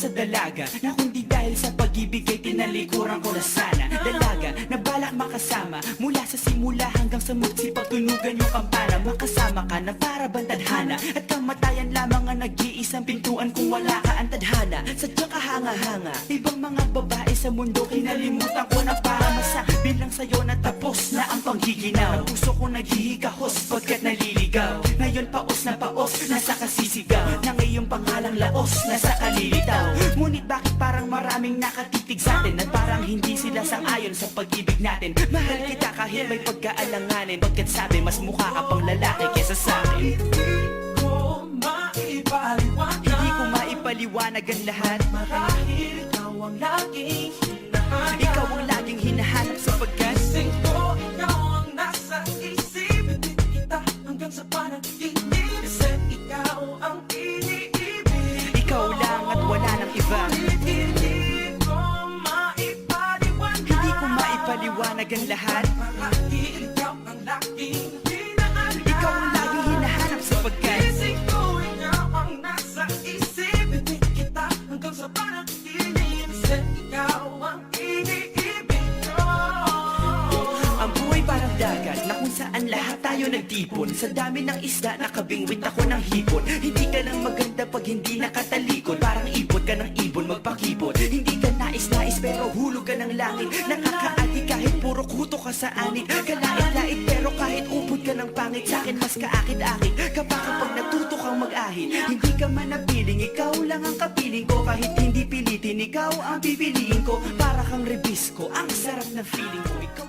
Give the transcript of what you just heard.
sa dalaga na kundi dahil sa pag-ibig ay tinalikuran ko na sana. Dalaga na balak makasama mula sa simula hanggang sa magsipag tunugan yung kampana. Makasama ka na para bantadhana at kamatayan lamang ang nag-iisang pintuan kung wala ka ang tadhana. Sadyang kahanga-hanga ibang mga babae sa mundo kinalimutan ko na para masabi lang sa'yo na tapos na ang panghiginaw. Ang puso ko naghihikahos pagkat naliligaw. Ngayon paos na paos, nasa kasisigaw na ngayong pangalang laos, nasa kalilitaw. Ngunit bakit parang maraming nakatitig sa atin at parang hindi sila sang-ayon sa pag-ibig natin. Mahal kita kahit may pagkaalanganin, pagkat sabi mas mukha ka pang lalaki kesa sa akin. Hindi ko maipaliwanag ang lahat. Marahil ikaw ang laging hinahanap. Ikaw ang laging hinahanap sapagkat Gising ko, ikaw ang nasa isip. Ibig kita hanggang sa panaginip. Kasi ikaw ang iniibig. ikaw lang at wala nang iba. Hindi ko maipaliwanag. Hindi ko maipaliwanag ang lahat. Marahil ikaw ang laging hinahanap. Ikaw ang laging hinahanap sapagkat Gising ko, ikaw ang nasa isip. Ibig kita hanggang sa panaginip. Kasi ikaw ang iniibig ko. ang buhay parang dagat na kung saan lahat tayo nagtipon. Sa dami ng isda nakabingwit ako ng hipon. Hindi ka lang maganda pag hindi nakatalikod. Parang ipot ka ng ibon magpakipot. Hindi ka nais-nais pero hulog ka ng langit. Nakakaati kahit puro kuto ka sa anit. Kalait-lait pero kahit upod ka ng pangit. Sa'kin mas kaakit-akit kapag natuto kang mag-ahit. Hindi ka man napiling, ikaw lang ang kapiling ko. Kahit hindi pilitin, ikaw ang pipiliin ko. Para kang rebisco, ang sarap ng feeling ko. Ikaw